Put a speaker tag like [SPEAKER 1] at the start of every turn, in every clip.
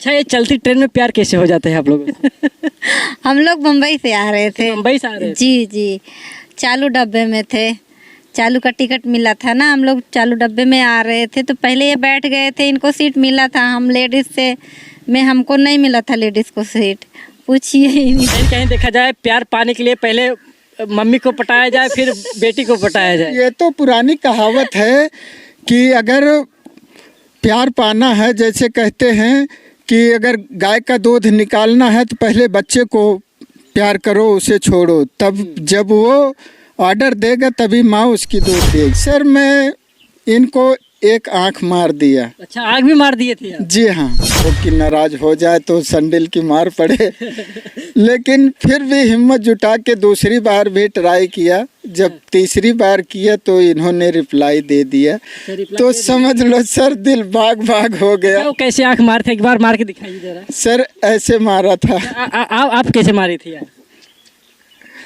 [SPEAKER 1] अच्छा, ये चलती ट्रेन में प्यार कैसे हो जाते हैं आप लोगों को?
[SPEAKER 2] हम लोग मुंबई से आ रहे थे।
[SPEAKER 1] मुंबई से आ रहे थे?
[SPEAKER 2] जी जी, चालू डब्बे में थे। चालू का टिकट मिला था ना, हम लोग चालू डब्बे में आ रहे थे तो पहले ये बैठ गए थे, इनको सीट मिला था। हम लेडीज से में हमको नहीं मिला था लेडीज को सीट, पूछिए ही नहीं।
[SPEAKER 1] कहीं कहीं देखा जाए प्यार पाने के लिए पहले मम्मी को पटाया जाए फिर बेटी को पटाया जाए।
[SPEAKER 3] ये तो पुरानी कहावत है कि अगर प्यार पाना है, जैसे कहते हैं कि अगर गाय का दूध निकालना है तो पहले बच्चे को प्यार करो, उसे छोड़ो, तब जब वो ऑर्डर देगा तभी माँ उसकी दूध देगी। सर मैं इनको एक आंख मार दिया।
[SPEAKER 1] अच्छा, आग भी मार दिए थे आप?
[SPEAKER 3] जी हाँ, वो कि नाराज हो जाए तो सैंडल की मार पड़े। लेकिन फिर भी हिम्मत जुटा के दूसरी बार भी ट्राई किया। जब तीसरी बार किया तो इन्होंने रिप्लाई दे दिया, तो समझ लो सर दिल बाग बाग हो गया।
[SPEAKER 1] वो कैसे आंख मारे थे, एक बार मार के दिखाइए जरा।
[SPEAKER 3] सर ऐसे मारा था।
[SPEAKER 1] आप कैसे मारी थी यार?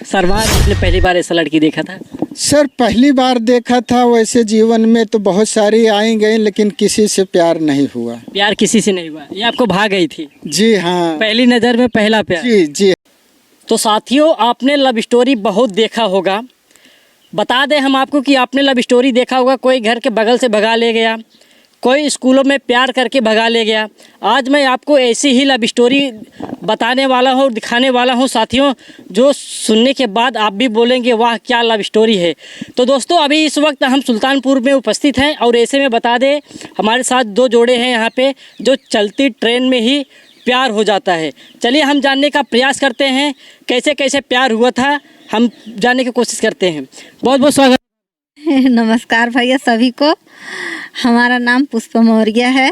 [SPEAKER 1] सरवार आपने पहली बार ऐसा लड़की देखा था?
[SPEAKER 3] सर पहली बार देखा था। वैसे जीवन में तो बहुत सारी आई गई, लेकिन किसी से प्यार नहीं हुआ।
[SPEAKER 1] प्यार किसी से नहीं हुआ, ये आपको भाग गई थी?
[SPEAKER 3] जी हाँ,
[SPEAKER 1] पहली नज़र में पहला प्यार।
[SPEAKER 3] जी जी।
[SPEAKER 1] तो साथियों, आपने लव स्टोरी बहुत देखा होगा। बता दें हम आपको कि आपने लव स्टोरी देखा होगा, कोई घर के बगल से भगा ले गया, कोई स्कूलों में प्यार करके भगा ले गया। आज मैं आपको ऐसी ही लव स्टोरी बताने वाला हूँ, दिखाने वाला हूँ साथियों, जो सुनने के बाद आप भी बोलेंगे वाह क्या लव स्टोरी है। तो दोस्तों, अभी इस वक्त हम सुल्तानपुर में उपस्थित हैं और ऐसे में बता दें हमारे साथ दो जोड़े हैं यहाँ पे, जो चलती ट्रेन में ही प्यार हो जाता है। चलिए हम जानने का प्रयास करते हैं कैसे कैसे प्यार हुआ था, हम जानने की कोशिश करते हैं। बहुत बहुत स्वागत।
[SPEAKER 2] नमस्कार भैया सभी को। हमारा नाम पुष्पा मौर्य है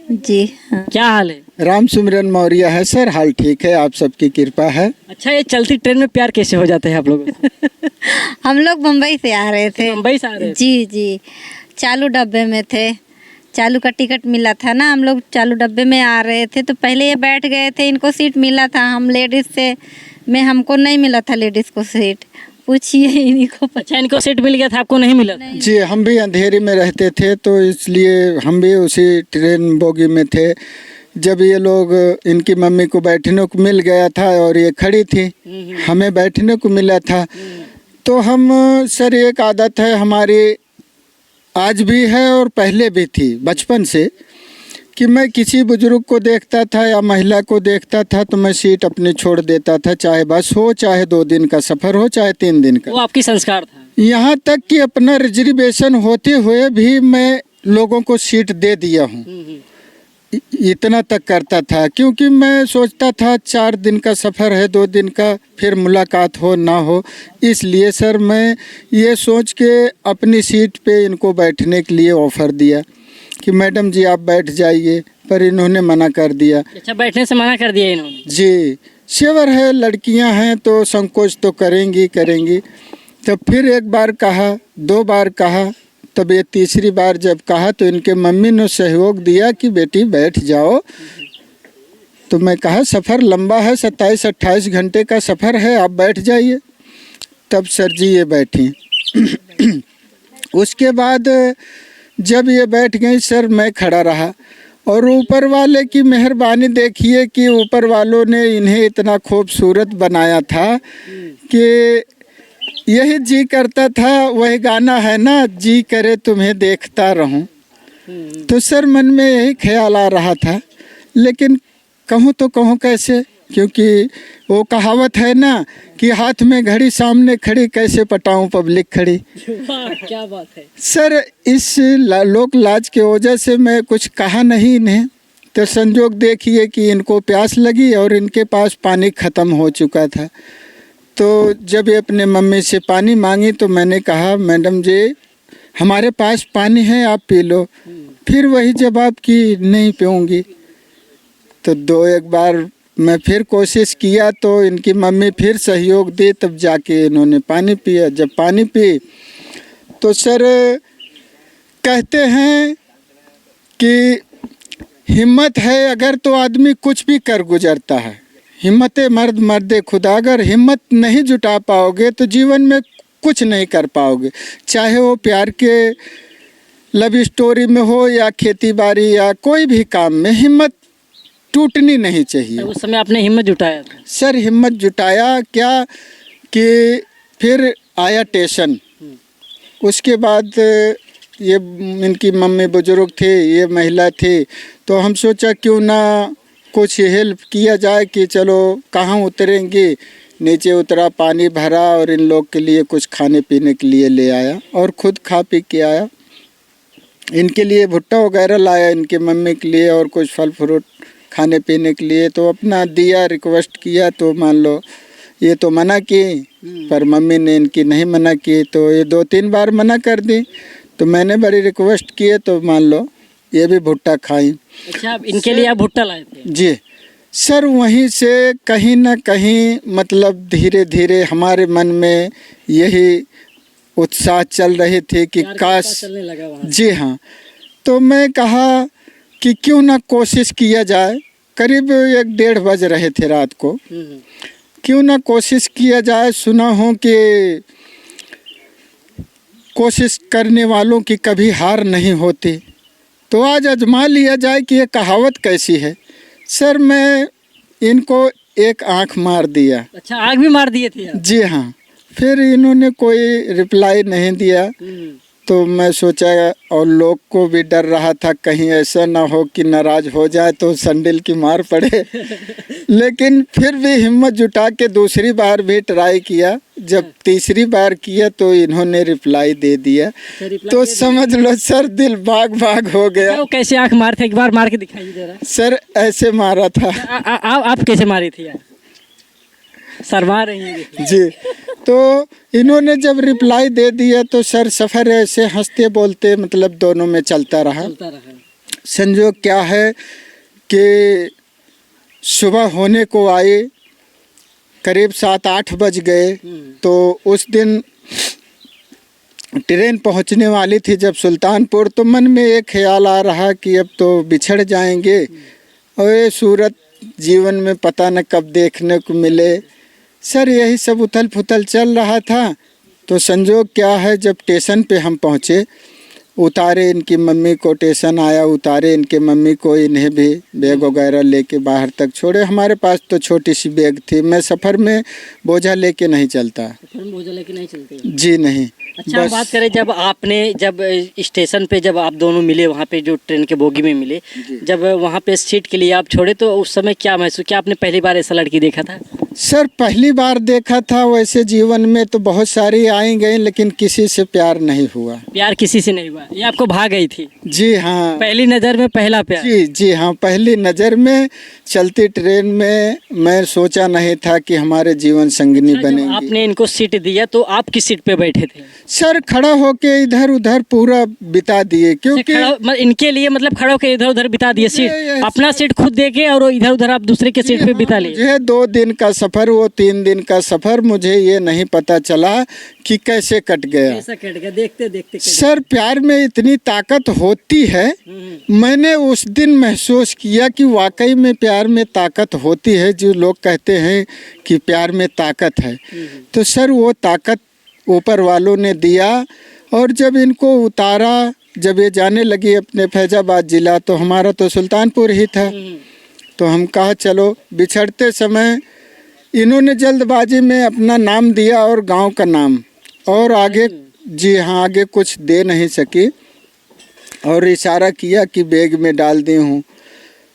[SPEAKER 2] जी। हाँ।
[SPEAKER 1] क्या हाल है?
[SPEAKER 3] राम सुमिरन मौर्य है सर, हाल ठीक है, आप सबकी कृपा है।
[SPEAKER 1] अच्छा, ये चलती ट्रेन में प्यार कैसे हो जाते हैं आप लोगों को?
[SPEAKER 2] हम लोग मुंबई से आ रहे थे।
[SPEAKER 1] मुंबई से आ रहे थे?
[SPEAKER 2] जी जी, चालू डब्बे में थे। चालू का टिकट मिला था ना, हम लोग चालू डब्बे में आ रहे थे तो पहले ये बैठ गए थे, इनको सीट मिला था। हम लेडीज से में हमको नहीं मिला था लेडीज को सीट, पूछिए इन्हीं को।
[SPEAKER 1] अच्छा, इनको सीट मिल गया था, आपको नहीं मिला?
[SPEAKER 3] जी, हम भी अंधेरी में रहते थे तो इसलिए हम भी उसी ट्रेन बोगी में थे। जब ये लोग, इनकी मम्मी को बैठने को मिल गया था और ये खड़ी थी, हमें बैठने को मिला था, तो हम सर एक आदत है हमारी, आज भी है और पहले भी थी बचपन से, कि मैं किसी बुजुर्ग को देखता था या महिला को देखता था तो मैं सीट अपनी छोड़ देता था, चाहे बस हो, चाहे 2 दिन का सफ़र हो, चाहे 3 दिन का।
[SPEAKER 1] वो आपकी संस्कार था?
[SPEAKER 3] यहाँ तक कि अपना रिजर्वेशन होते हुए भी मैं लोगों को सीट दे दिया हूँ। इतना तक करता था, क्योंकि मैं सोचता था 4 दिन का सफ़र है, 2 दिन का, फिर मुलाकात हो ना हो, इसलिए सर मैं ये सोच के अपनी सीट पे इनको बैठने के लिए ऑफ़र दिया कि मैडम जी आप बैठ जाइए, पर इन्होंने मना कर दिया।
[SPEAKER 1] अच्छा, बैठने से मना कर दिया इन्होंने?
[SPEAKER 3] जी, शेवर है, लड़कियां हैं तो संकोच तो करेंगी। तो फिर एक बार कहा, 2 बार कहा, तब ये तीसरी बार जब कहा तो इनके मम्मी ने सहयोग दिया कि बेटी बैठ जाओ। तो मैं कहा सफ़र लंबा है, 27-28 घंटे का सफ़र है, आप बैठ जाइए। तब सर जी ये बैठी। उसके बाद जब ये बैठ गई सर, मैं खड़ा रहा और ऊपर वाले की मेहरबानी देखिए कि ऊपर वालों ने इन्हें इतना खूबसूरत बनाया था कि यही जी करता था, वही गाना है ना, जी करे तुम्हें देखता रहूं। तो सर मन में यही ख्याल आ रहा था, लेकिन कहूँ तो कहूँ कैसे, क्योंकि वो कहावत है ना कि हाथ में घड़ी सामने खड़ी, कैसे पटाऊं पब्लिक खड़ी।
[SPEAKER 1] क्या बात है
[SPEAKER 3] सर, इस लोक लाज के वजह से मैं कुछ कहा नहीं इन्हें। तो संजोग देखिए कि इनको प्यास लगी और इनके पास पानी ख़त्म हो चुका था। तो जब ये अपने मम्मी से पानी मांगी तो मैंने कहा मैडम जी हमारे पास पानी है, आप पी लो। फिर वही जवाब कि नहीं पीऊँगी। तो 2-1 बार मैं फिर कोशिश किया तो इनकी मम्मी फिर सहयोग दी, तब जाके इन्होंने पानी पिया। जब पानी पी तो सर कहते हैं कि हिम्मत है अगर तो आदमी कुछ भी कर गुजरता है। हिम्मत मर्द मर्दे खुदा, अगर हिम्मत नहीं जुटा पाओगे तो जीवन में कुछ नहीं कर पाओगे, चाहे वो प्यार के लव स्टोरी में हो या खेती बाड़ी या कोई भी काम में। हिम्मत टूटनी नहीं चाहिए।
[SPEAKER 1] तो उस समय आपने हिम्मत जुटाया था?
[SPEAKER 3] सर हिम्मत जुटाया क्या कि फिर आया स्टेशन, उसके बाद ये इनकी मम्मी बुजुर्ग थे, ये महिला थी, तो हम सोचा क्यों ना कुछ हेल्प किया जाए कि चलो कहाँ उतरेंगे। नीचे उतरा, पानी भरा और इन लोग के लिए कुछ खाने पीने के लिए ले आया और खुद खा पी के आया। इनके लिए भुट्टा वगैरह लाया इनके मम्मी के लिए और कुछ फल फ्रूट खाने पीने के लिए, तो अपना दिया, रिक्वेस्ट किया तो मान लो ये तो मना की, पर मम्मी ने इनकी नहीं मना की, तो ये 2-3 बार मना कर दी, तो मैंने बड़ी रिक्वेस्ट किए तो मान लो ये भी भुट्टा खाई।
[SPEAKER 1] अच्छा, आप इनके लिए आप भुट्टा लाए थे?
[SPEAKER 3] जी सर, वहीं से कहीं ना कहीं मतलब धीरे धीरे हमारे मन में यही उत्साह चल रही थी कि काश,
[SPEAKER 1] चलने लगा वहाँ।
[SPEAKER 3] जी हाँ, तो मैं कहा कि क्यों ना कोशिश किया जाए। करीब 1-1:30 बज रहे थे रात को, क्यों ना कोशिश किया जाए। सुना हो कि कोशिश करने वालों की कभी हार नहीं होती, तो आज आजमा लिया जाए कि ये कहावत कैसी है। सर मैं इनको एक आंख मार दिया।
[SPEAKER 1] अच्छा, आग भी मार दिए थे आप?
[SPEAKER 3] जी हाँ, फिर इन्होंने कोई रिप्लाई नहीं दिया, तो मैं सोचा और लोग को भी डर रहा था कहीं ऐसा ना हो कि नाराज़ हो जाए तो सैंडल की मार पड़े। लेकिन फिर भी हिम्मत जुटा के दूसरी बार भी ट्राई किया। जब तीसरी बार किया तो इन्होंने रिप्लाई दे दिया, तो समझ लो सर दिल बाग बाग हो गया।
[SPEAKER 1] वो कैसे आंख मारते, एक बार मार के दिखाइए जरा।
[SPEAKER 3] सर ऐसे मारा था।
[SPEAKER 1] आप कैसे मारी थी यार? शर्मा रही हैं
[SPEAKER 3] जी, तो इन्होंने जब रिप्लाई दे दिया तो सर सफ़र ऐसे हंसते बोलते मतलब दोनों में चलता रहा। संजोग क्या है कि सुबह होने को आए, करीब 7-8 बज गए, तो उस दिन ट्रेन पहुंचने वाली थी जब सुल्तानपुर, तो मन में एक ख्याल आ रहा कि अब तो बिछड़ जाएंगे और ये सूरत जीवन में पता न कब देखने को मिले। सर यही सब उथल पुथल चल रहा था। तो संजोग क्या है, जब स्टेशन पे हम पहुँचे, उतारे इनकी मम्मी को, स्टेशन आया, उतारे इनके मम्मी को, इन्हें भी बैग वगैरह लेके बाहर तक छोड़े। हमारे पास तो छोटी सी बैग थी, मैं सफ़र में बोझा लेके नहीं चलता।
[SPEAKER 1] बोझा लेके नहीं चलते?
[SPEAKER 3] जी नहीं।
[SPEAKER 1] अच्छा, हम बात करें जब स्टेशन पे जब आप दोनों मिले, वहाँ पे जो ट्रेन के बोगी में मिले, जब वहाँ पे सीट के लिए आप छोड़े, तो उस समय क्या महसूस, क्या आपने पहली बार ऐसा लड़की देखा था?
[SPEAKER 3] सर पहली बार देखा था। वैसे जीवन में तो बहुत सारी आई गई, लेकिन किसी से प्यार नहीं हुआ।
[SPEAKER 1] प्यार किसी से नहीं हुआ? ये आपको भाग गई थी?
[SPEAKER 3] जी हाँ,
[SPEAKER 1] पहली नज़र में पहला प्यार?
[SPEAKER 3] जी हाँ, पहली नज़र में चलती ट्रेन में मैं सोचा नहीं था कि हमारे जीवन संगिनी बनेंगी।
[SPEAKER 1] आपने इनको सीट दिया तो आप किस सीट पे बैठे थे?
[SPEAKER 3] सर खड़ा होके इधर उधर पूरा बिता दिए, क्योंकि
[SPEAKER 1] इनके लिए मतलब खड़ा होके इधर उधर बिता दिए सीट, अपना सीट खुद देके और इधर उधर आप दूसरे के सीट पे बिता लिए?
[SPEAKER 3] मुझे 2 दिन का सफ़र, वो 3 दिन का सफ़र, मुझे ये नहीं पता चला कि कैसे कट गया।
[SPEAKER 1] कैसा कट गया? देखते देखते
[SPEAKER 3] सर प्यार में इतनी ताकत होती है, मैंने उस दिन महसूस किया कि वाकई में प्यार में ताकत होती है। जो लोग कहते हैं कि प्यार में ताकत है, तो सर वो ताकत ऊपर वालों ने दिया। और जब इनको उतारा, जब ये जाने लगी अपने फैजाबाद ज़िला, तो हमारा तो सुल्तानपुर ही था, तो हम कहा चलो। बिछड़ते समय इन्होंने जल्दबाजी में अपना नाम दिया और गांव का नाम, और आगे, जी हाँ, आगे कुछ दे नहीं सकी, और इशारा किया कि बैग में डाल दी हूँ।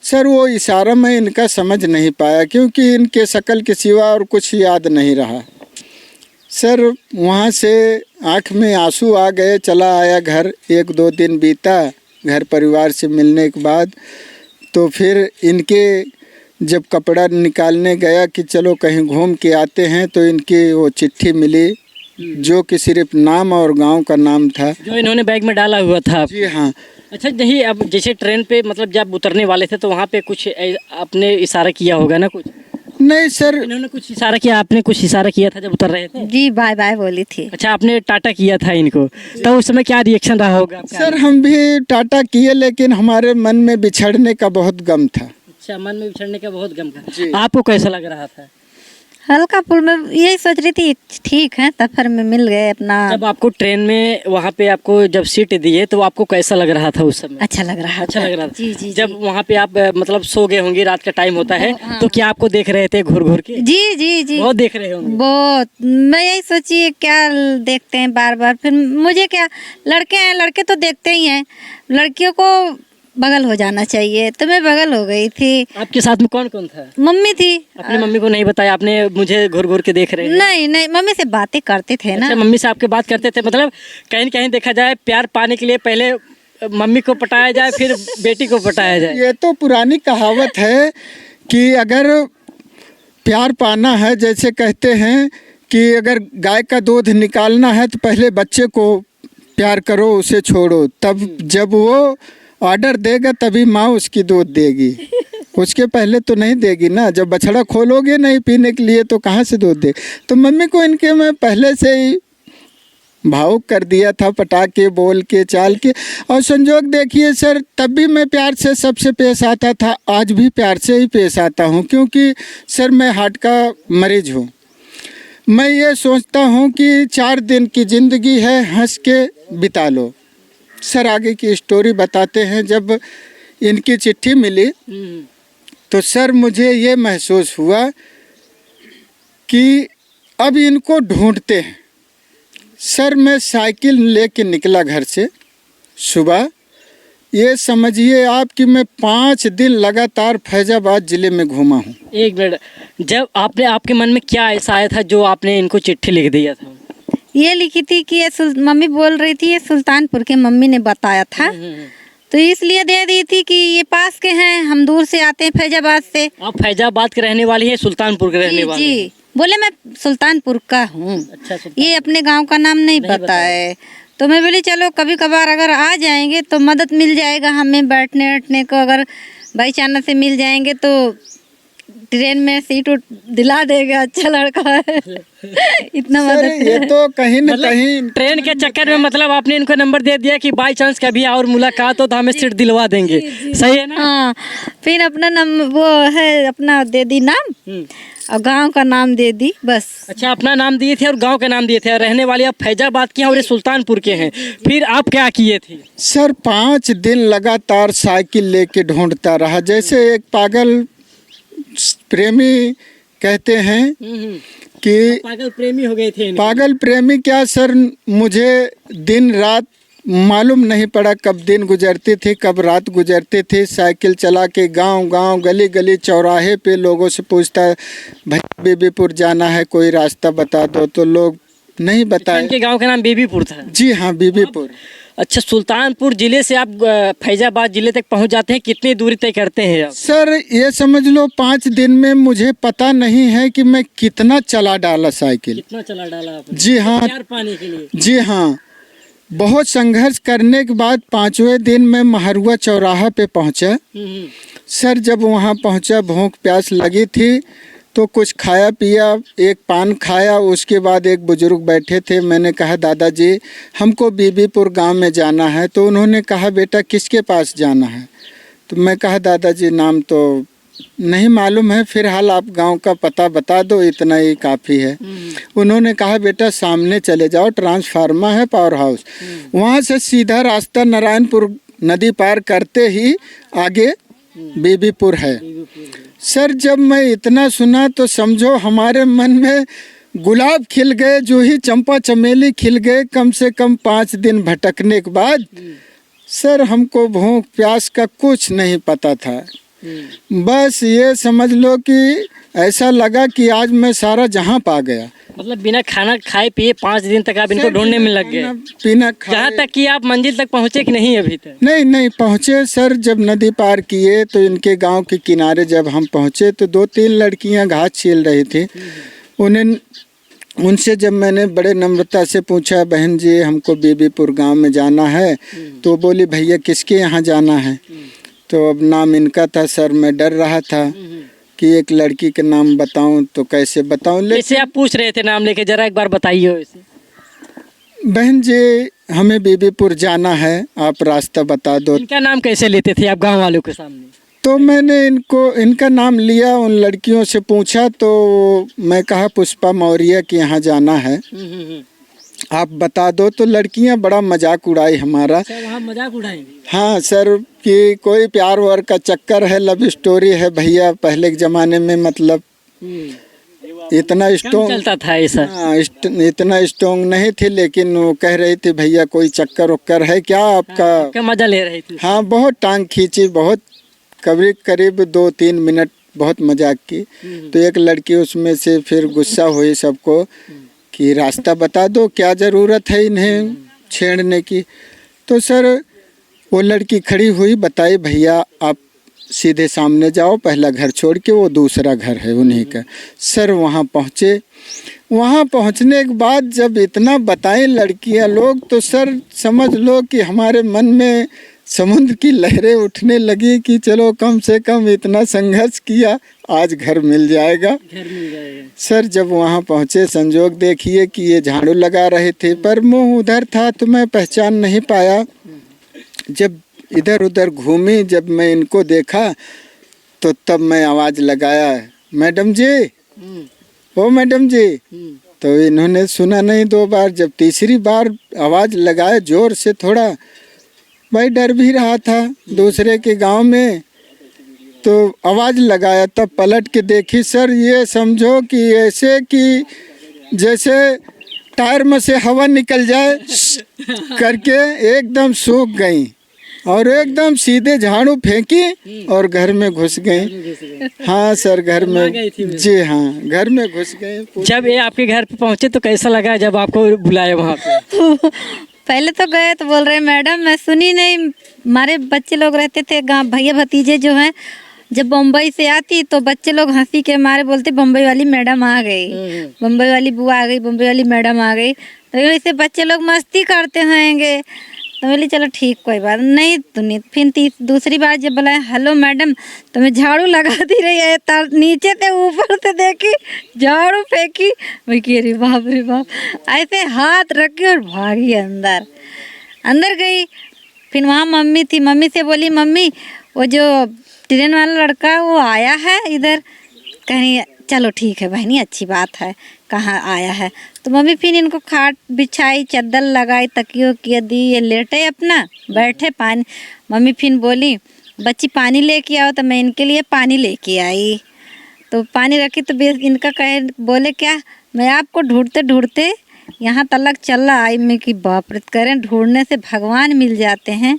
[SPEAKER 3] सर वो इशारा मैं इनका समझ नहीं पाया, क्योंकि इनके शक्ल के सिवा और कुछ याद नहीं रहा। सर वहाँ से आँख में आंसू आ गए, चला आया घर। 1-2 दिन बीता घर परिवार से मिलने के बाद, तो फिर इनके जब कपड़ा निकालने गया कि चलो कहीं घूम के आते हैं, तो इनकी वो चिट्ठी मिली जो कि सिर्फ नाम और गांव का नाम था,
[SPEAKER 1] जो इन्होंने बैग में डाला हुआ था।
[SPEAKER 3] जी हाँ।
[SPEAKER 1] अच्छा, नहीं, अब जैसे ट्रेन पे मतलब जब उतरने वाले थे तो वहाँ पे कुछ आपने इशारा किया होगा ना? कुछ
[SPEAKER 3] नहीं सर,
[SPEAKER 1] इन्होंने कुछ इशारा किया, आपने कुछ इशारा किया था जब उतर रहे थे?
[SPEAKER 2] जी बाय बाय बोली थी।
[SPEAKER 1] अच्छा, आपने टाटा किया था इनको, तो उस समय क्या रिएक्शन रहा होगा आपका?
[SPEAKER 3] सर हम भी टाटा किए, लेकिन हमारे मन में बिछड़ने का बहुत गम था।
[SPEAKER 1] अच्छा, मन में बिछड़ने का बहुत गम था। आपको कैसा लग रहा था?
[SPEAKER 2] हल्का पुल में यही सोच रही थी ठीक है, सफर में मिल गए अपना।
[SPEAKER 1] जब आपको ट्रेन में वहाँ पे आपको जब सीट दिए तो आपको कैसा लग रहा था उस समय?
[SPEAKER 2] अच्छा लग रहा
[SPEAKER 1] अच्छा
[SPEAKER 2] था।
[SPEAKER 1] लग रहा था।
[SPEAKER 2] जी जी
[SPEAKER 1] जब वहाँ पे आप मतलब सो गए होंगे, रात का टाइम होता है,
[SPEAKER 2] हाँ।
[SPEAKER 1] तो क्या आपको देख रहे थे घूर घूर के?
[SPEAKER 2] जी जी जी
[SPEAKER 1] बहुत देख रहे होंगे।
[SPEAKER 2] बहुत। मैं यही सोची क्या देखते हैं बार बार, फिर मुझे क्या, लड़के हैं, लड़के तो देखते ही हैं, लड़कियों को बगल हो जाना चाहिए, तो मैं बगल हो गई थी।
[SPEAKER 1] आपके साथ में कौन कौन था?
[SPEAKER 2] मम्मी थी।
[SPEAKER 1] अपनी मम्मी को नहीं बताया आपने मुझे घूर घूर के देख रहे हैं?
[SPEAKER 2] नहीं नहीं, मम्मी से बातें करते थे ना।
[SPEAKER 1] अच्छा, मम्मी से आपके बात करते थे। मतलब कहीं न कहीं देखा जाए प्यार पाने के लिए पहले मम्मी को पटाया जाए फिर बेटी को पटाया जाए।
[SPEAKER 3] ये तो पुरानी कहावत है कि अगर प्यार पाना है, जैसे कहते हैं कि अगर गाय का दूध निकालना है तो पहले बच्चे को प्यार करो, उसे छोड़ो, तब जब वो ऑर्डर देगा तभी माँ उसकी दूध देगी, उसके पहले तो नहीं देगी ना। जब बछड़ा खोलोगे नहीं पीने के लिए तो कहाँ से दूध दे। तो मम्मी को इनके मैं पहले से ही भावुक कर दिया था, पटा के, बोल के, चाल के। और संजोग देखिए सर, तब भी मैं प्यार से सबसे पेश आता था, आज भी प्यार से ही पेश आता हूँ, क्योंकि सर मैं हार्ट का मरीज हूँ। मैं ये सोचता हूँ कि 4 दिन की ज़िंदगी है, हंस के बिता लो। सर आगे की स्टोरी बताते हैं। जब इनकी चिट्ठी मिली तो सर मुझे ये महसूस हुआ कि अब इनको ढूंढते हैं। सर मैं साइकिल लेके निकला घर से सुबह, ये समझिए आप कि मैं 5 दिन लगातार फैजाबाद ज़िले में घूमा हूँ।
[SPEAKER 1] एक मिनट, जब आपने, आपके मन में क्या ऐसा आया था जो आपने इनको चिट्ठी लिख दिया था?
[SPEAKER 2] ये लिखी थी कि ये मम्मी बोल रही थी, ये सुल्तानपुर के मम्मी ने बताया था, तो इसलिए दे दी थी कि ये पास के हैं, हम दूर से आते हैं फैजाबाद से।
[SPEAKER 1] आप फैजाबाद के रहने वाली हैं, सुल्तानपुर के रहने वाली हैं?
[SPEAKER 2] जी, बोले मैं सुल्तानपुर का हूँ।
[SPEAKER 1] अच्छा,
[SPEAKER 2] ये अपने गांव का नाम नहीं पता है, तो मैं बोली चलो कभी कभार अगर आ जाएंगे तो मदद मिल जाएगा हमें बैठने बैठने को, अगर बाई चांस से मिल जाएंगे तो ट्रेन में सीट दिला देगा, अच्छा लड़का है। इतना
[SPEAKER 3] सर
[SPEAKER 2] मदद।
[SPEAKER 3] ये तो कहीं न कहीं
[SPEAKER 1] ट्रेन के चक्कर में मतलब आपने इनको नंबर दे दिया कि बाई चांस कभी और मुलाकात हो तो हमें सीट दिलवा देंगे। सही है ना?
[SPEAKER 2] हाँ, फिर अपना नाम वो है, अपना दे दी नाम और गांव का नाम दे दी बस।
[SPEAKER 1] अच्छा, अपना नाम दिए थे और गांव का नाम दिए थे। और रहने वाले आप फैजाबाद के हैं और ये सुल्तानपुर के हैं। फिर आप क्या किए थे?
[SPEAKER 3] सर 5 दिन लगातार साइकिल लेके ढूंढता रहा, जैसे एक पागल प्रेमी कहते हैं कि
[SPEAKER 1] पागल प्रेमी हो गए थे।
[SPEAKER 3] पागल प्रेमी क्या सर, मुझे दिन रात मालूम नहीं पड़ा कब दिन गुजरते थे कब रात गुजरते थे। साइकिल चला के गांव गांव, गली गली, चौराहे पे लोगों से पूछता, भाई बीबीपुर जाना है, कोई रास्ता बता दो, तो लोग नहीं बताए।
[SPEAKER 1] इनके गांव का नाम बीबीपुर था?
[SPEAKER 3] जी हाँ, बीबीपुर।
[SPEAKER 1] अच्छा, सुल्तानपुर जिले से आप फैजाबाद जिले तक पहुंच जाते हैं, कितनी दूरी तय करते हैं आप?
[SPEAKER 3] सर ये समझ लो 5 दिन में मुझे पता नहीं है कि मैं कितना चला डाला साइकिल।
[SPEAKER 1] कितना चला डाला आपने?
[SPEAKER 3] जी हाँ,
[SPEAKER 1] प्यार पाने के लिए?
[SPEAKER 3] जी हाँ, बहुत संघर्ष करने के बाद 5वें दिन मैं महरुआ चौराहा पे पहुंचा। सर जब वहां पहुंचा, भूख प्यास लगी थी तो कुछ खाया पिया, एक पान खाया। उसके बाद एक बुजुर्ग बैठे थे, मैंने कहा दादाजी हमको बीबीपुर गांव में जाना है। तो उन्होंने कहा बेटा किसके पास जाना है? तो मैं कहा दादाजी नाम तो नहीं मालूम है, फिलहाल आप गांव का पता बता दो, इतना ही काफ़ी है। उन्होंने कहा बेटा सामने चले जाओ, ट्रांसफार्मा है, पावर हाउस, वहाँ से सीधा रास्ता नारायणपुर नदी पार करते ही आगे बीबीपुर है। सर जब मैं इतना सुना तो समझो हमारे मन में गुलाब खिल गए, जो ही चंपा चमेली खिल गए। कम से कम 5 दिन भटकने के बाद सर हमको भूख प्यास का कुछ नहीं पता था। बस ये समझ लो कि ऐसा लगा कि आज मैं सारा जहां पा गया।
[SPEAKER 1] मतलब बिना खाना खाए पिए 5 दिन तक आप इनको ढूंढने में लग गए?
[SPEAKER 3] बिना खाए,
[SPEAKER 1] जहाँ तक कि आप मंजिल तक पहुँचे कि नहीं अभी तक?
[SPEAKER 3] नहीं पहुँचे सर। जब नदी पार किए तो इनके गांव के किनारे जब हम पहुँचे तो 2-3 लड़कियां घास छील रही थी। उनसे जब मैंने बड़े नम्रता से पूछा बहन जी हमको बीबीपुर गांव में जाना है, तो बोली भैया किसके यहाँ जाना है? तो अब नाम इनका था सर, मैं डर रहा था कि एक लड़की के नाम बताऊं तो कैसे बताऊं।
[SPEAKER 1] जैसे आप पूछ रहे थे नाम लेके, जरा एक बार बताइए वैसे।
[SPEAKER 3] बहन जी हमें बीबीपुर जाना है, आप रास्ता बता दो।
[SPEAKER 1] इनका नाम कैसे लेते थे आप गांव वालों के सामने?
[SPEAKER 3] तो मैंने इनका नाम लिया, उन लड़कियों से पूछा तो मैं कहा पुष्पा मौर्य के यहाँ जाना है, आप बता दो। तो लड़कियां बड़ा मजाक उड़ाई हमारा।
[SPEAKER 1] अच्छा, वहाँ मजाक उड़ाएंगे?
[SPEAKER 3] हाँ सर, कि कोई प्यार वार का चक्कर है, लव स्टोरी है भैया। पहले के ज़माने में मतलब इतना स्ट्रॉन्ग
[SPEAKER 1] चलता था ऐसा।
[SPEAKER 3] हाँ, इतना स्ट्रॉन्ग नहीं थे, लेकिन वो कह रही थी भैया कोई चक्कर वक्कर है क्या आपका?
[SPEAKER 1] क्या मजा ले रहे थे?
[SPEAKER 3] हाँ, बहुत टांग खींची, बहुत करीब 2-3 मिनट बहुत मजाक की। तो एक लड़की उसमें से फिर गुस्सा हुई सबको कि रास्ता बता दो, क्या ज़रूरत है इन्हें छेड़ने की। तो सर वो लड़की खड़ी हुई, बताई भैया आप सीधे सामने जाओ, पहला घर छोड़ के वो दूसरा घर है उन्हीं का। सर वहाँ पहुँचे, वहाँ पहुँचने के बाद जब इतना बताएं लड़कियाँ लोग, तो सर समझ लो कि हमारे मन में समुद्र की लहरें उठने लगी कि चलो कम से कम इतना संघर्ष किया, आज घर मिल जाएगा।
[SPEAKER 1] घर मिल जाएगा।
[SPEAKER 3] सर जब वहाँ पहुँचे, संजोग देखिए कि ये झाड़ू लगा रहे थे, पर मुंह उधर था तो मैं पहचान नहीं पाया। जब इधर उधर घूमी, जब मैं इनको देखा तो तब मैं आवाज़ लगाया, मैडम जी, ओ मैडम जी। तो इन्होंने सुना नहीं 2 बार। जब तीसरी बार आवाज़ लगाए ज़ोर से थोड़ा, भाई डर भी रहा था दूसरे के गांव में, तो आवाज़ लगाया। तब पलट के देखी सर, ये समझो कि ऐसे कि जैसे टायर में से हवा निकल जाए करके एकदम सूख गई और एकदम सीधे झाड़ू फेंकी और घर में घुस गई। हाँ सर, घर में, जी हाँ, घर में घुस गए।
[SPEAKER 1] जब ये आपके घर पे पहुँचे तो कैसा लगा जब आपको बुलाया वहाँ पे?
[SPEAKER 2] पहले तो गए तो बोल रहे मैडम, मैं सुनी नहीं। हमारे बच्चे लोग रहते थे गाँव, भैया भतीजे जो हैं, जब बम्बई से आती तो बच्चे लोग हंसी के मारे बोलते बम्बई वाली मैडम आ गई, बम्बई वाली बुआ आ गई, बम्बई वाली मैडम आ गई। तो ऐसे बच्चे लोग मस्ती करते होंगे। तो बोली चलो ठीक, कोई बात नहीं। तो फिर दूसरी बार जब बोला हेलो मैडम, तो मैं झाड़ू लगाती रही है, नीचे से ऊपर से देखी, झाड़ू फेंकी, मैं कह रही बाप रे बाप, ऐसे हाथ रखी और भागी अंदर गई। फिर वहाँ मम्मी थी, मम्मी से बोली मम्मी वो जो ट्रेन वाला लड़का वो आया है इधर। कहीं चलो ठीक है बहनी, अच्छी बात है, कहाँ आया है। तो मम्मी फिर इनको खाट बिछाई, चादर लगाई, तकियो किया दी, ये लेटे अपना बैठे। पानी, मम्मी फिर बोली बच्ची पानी लेके आओ, तो मैं इनके लिए पानी लेके आई। तो पानी रखी तो इनका कहे बोले क्या, मैं आपको ढूंढते ढूंढते यहाँ तलक चला आई। मैं कि बाप रे, करें ढूंढने से भगवान मिल जाते हैं,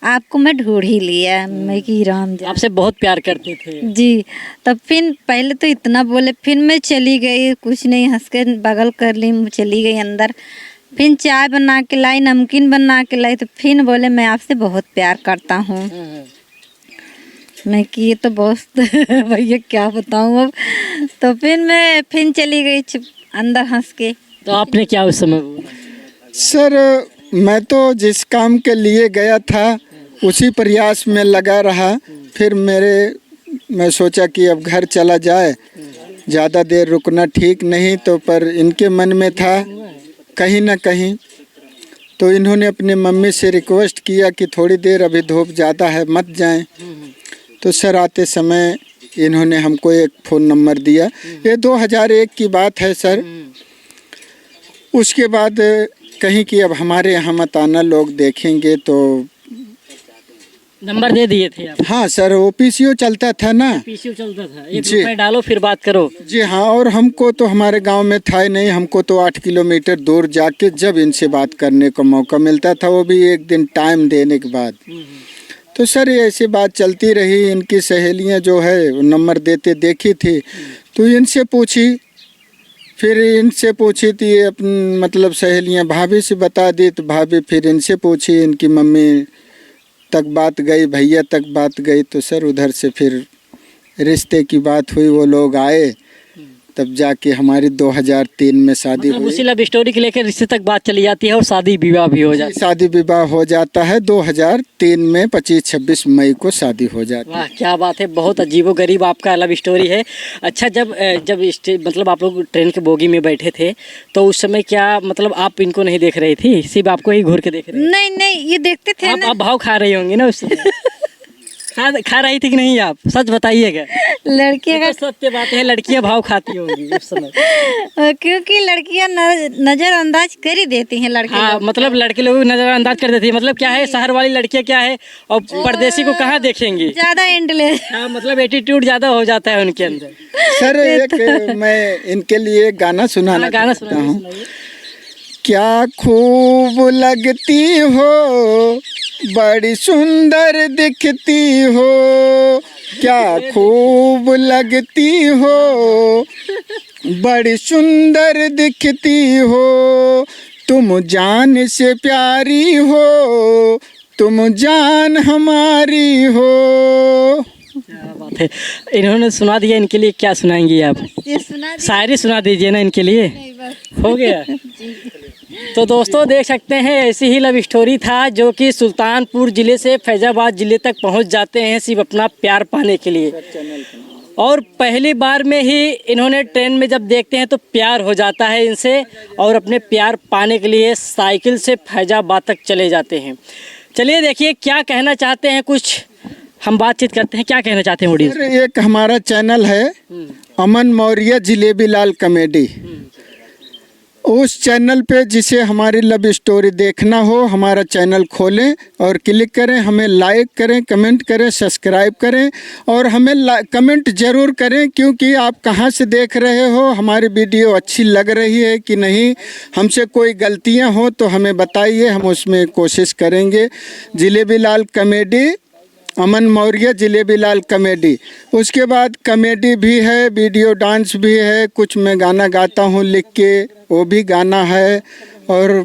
[SPEAKER 2] आपको मैं ढूंढ ही लिया। मैं कि राम जी
[SPEAKER 1] आपसे बहुत प्यार करते थे
[SPEAKER 2] जी। तब फिर पहले तो इतना बोले, फिर मैं चली गई, कुछ नहीं, हंस के बगल कर ली, चली गई अंदर। फिर चाय बना के लाई, नमकीन बना के लाई। तो फिर बोले मैं आपसे बहुत प्यार करता हूँ। मैं कि ये तो बहुत भैया क्या बताऊँ अब। तो फिर मैं फिर चली गई अंदर हंस के।
[SPEAKER 1] तो आपने क्या उस समय बोला?
[SPEAKER 3] सर मैं तो जिस काम के लिए गया था उसी प्रयास में लगा रहा। फिर मैं सोचा कि अब घर चला जाए, ज़्यादा देर रुकना ठीक नहीं। तो पर इनके मन में था कहीं ना कहीं, तो इन्होंने अपने मम्मी से रिक्वेस्ट किया कि थोड़ी देर, अभी धूप ज़्यादा है, मत जाएं। तो सर आते समय इन्होंने हमको एक फ़ोन नंबर दिया। ये 2001 की बात है सर। उसके बाद कहीं कि अब हमारे यहाँ मत आना, लोग देखेंगे। तो
[SPEAKER 1] नंबर दे दिए थे आप?
[SPEAKER 3] हाँ सर, वो पीसीओ चलता था ना,
[SPEAKER 1] पीसीओ चलता था, 1 रुपये डालो फिर बात करो।
[SPEAKER 3] जी हाँ। और हमको तो हमारे गांव में था ही नहीं, हमको तो 8 किलोमीटर दूर जाके जब इनसे बात करने का मौका मिलता था, वो भी एक दिन टाइम देने के बाद। तो सर ये ऐसी बात चलती रही। इनकी सहेलियाँ जो है वो नंबर देते देखी थी, तो इनसे पूछी, फिर इनसे पूछी थी अपन मतलब सहेलियाँ, भाभी से बता दी। तो भाभी फिर इनसे पूछी, इनकी मम्मी तक बात गई, भैया तक बात गई। तो सर उधर से फिर रिश्ते की बात हुई, वो लोग आए, तब जाके हमारी 2003 में शादी
[SPEAKER 1] मतलब
[SPEAKER 3] हुई।
[SPEAKER 1] उसी लव स्टोरी के लेकर रिश्ते तक बात चली जाती है और शादी विवाह भी हो जाती है।
[SPEAKER 3] शादी विवाह हो जाता है 2003 में, 25-26 मई को शादी हो जाती है।
[SPEAKER 1] वाह क्या बात है, बहुत अजीबोगरीब आपका लव स्टोरी है। अच्छा, जब मतलब आप लोग ट्रेन के बोगी में बैठे थे तो उस समय क्या मतलब आप इनको नहीं देख रही थी, सिर्फ आपको ही घूर के देख रहे?
[SPEAKER 2] नहीं ये देखते थे
[SPEAKER 1] आप भाव खा रही होंगी ना उस समय? खा रही थी कि नहीं आप, सच बताइएगा।
[SPEAKER 2] लड़कियां
[SPEAKER 1] ये तो सत्य बात है, लड़कियां भाव खाती होंगी उस समय।
[SPEAKER 2] क्योंकि लड़कियां नजरअंदाज कर ही देती हैं लड़के
[SPEAKER 1] हाँ,
[SPEAKER 2] लोग।
[SPEAKER 1] मतलब लड़के लोग नजरअंदाज कर देती है। मतलब क्या है, शहर वाली लड़कियां क्या है और परदेसी को कहाँ देखेंगी।
[SPEAKER 2] ज्यादा इंटेलिजेंट।
[SPEAKER 1] हाँ, मतलब एटीट्यूड ज्यादा हो जाता है उनके अंदर।
[SPEAKER 3] सर एक मैं इनके लिए गाना सुनाना
[SPEAKER 1] हाँ, गाना
[SPEAKER 3] चाहता हूँ।
[SPEAKER 1] सुनाइए।
[SPEAKER 3] क्या खूब लगती हो, बड़ी सुंदर दिखती हो, क्या खूब लगती हो, बड़ी सुंदर दिखती हो, तुम जान से प्यारी हो, तुम जान हमारी हो।
[SPEAKER 1] क्या बात है, इन्होंने सुना दिया। इनके लिए क्या सुनाएंगी आप?
[SPEAKER 2] ये सुना दी।
[SPEAKER 1] शायरी सुना दीजिए ना इनके लिए।
[SPEAKER 2] नहीं, बस।
[SPEAKER 1] हो गया। तो दोस्तों देख सकते हैं, ऐसी ही लव स्टोरी था जो कि सुल्तानपुर ज़िले से फैज़ाबाद ज़िले तक पहुंच जाते हैं सिर्फ अपना प्यार पाने के लिए। और पहली बार में ही इन्होंने ट्रेन में जब देखते हैं तो प्यार हो जाता है इनसे, और अपने प्यार पाने के लिए साइकिल से फैज़ाबाद तक चले जाते हैं। चलिए देखिए क्या कहना चाहते हैं, कुछ हम बातचीत करते हैं। क्या कहना चाहते हैं ऑडियंस?
[SPEAKER 3] सर एक हमारा चैनल है अमन मौर्य जिलेबी लाल कॉमेडी, उस चैनल पे जिसे हमारी लव स्टोरी देखना हो हमारा चैनल खोलें और क्लिक करें, हमें लाइक करें, कमेंट करें, सब्सक्राइब करें और हमें कमेंट ज़रूर करें क्योंकि आप कहाँ से देख रहे हो, हमारी वीडियो अच्छी लग रही है कि नहीं, हमसे कोई गलतियां हो तो हमें बताइए, हम उसमें कोशिश करेंगे। जिलेबी लाल कॉमेडी, अमन मौर्य जिलेबी लाल कॉमेडी। उसके बाद कॉमेडी भी है, वीडियो डांस भी है, कुछ मैं गाना गाता हूँ लिख के, वो भी गाना है, और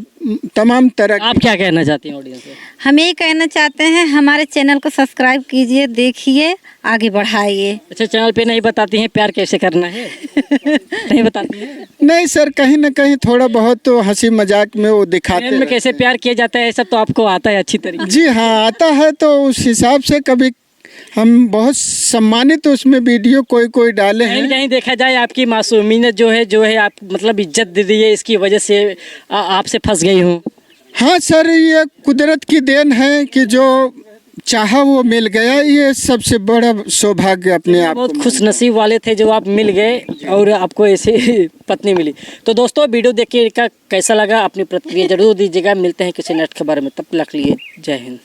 [SPEAKER 3] तमाम तरह।
[SPEAKER 1] आप क्या कहना चाहती हैं ऑडियंस से?
[SPEAKER 2] हम यही कहना चाहते हैं हमारे चैनल को सब्सक्राइब कीजिए, देखिए, आगे बढ़ाइए।
[SPEAKER 1] अच्छा, चैनल पे नहीं बताती हैं प्यार कैसे करना है? नहीं बताती हैं?
[SPEAKER 3] नहीं सर, कहीं ना कहीं थोड़ा बहुत तो हंसी मजाक में वो दिखाते
[SPEAKER 1] ट्रेन में कैसे प्यार किया जाता है सब तो आपको आता है अच्छी तरीके से।
[SPEAKER 3] जी हाँ, आता है, तो उस हिसाब से कभी हम बहुत सम्मानित उसमें वीडियो कोई कोई डाले
[SPEAKER 1] कहीं
[SPEAKER 3] हैं।
[SPEAKER 1] कहीं देखा जाए आपकी मासूमियत जो है आप मतलब इज्जत दे दी है, इसकी वजह से आपसे फंस गई हूँ।
[SPEAKER 3] हाँ सर, ये कुदरत की देन है कि जो चाहा वो मिल गया, ये सबसे बड़ा सौभाग्य अपने आप
[SPEAKER 1] बहुत
[SPEAKER 3] को।
[SPEAKER 1] खुश नसीब वाले थे जो आप मिल गए और आपको ऐसी पत्नी मिली। तो दोस्तों वीडियो देख के कैसा लगा अपनी प्रतिक्रिया जरूर दीजिएगा। मिलते हैं किसी नेक्स्ट खबर में, तब तक के लिए जय हिंद।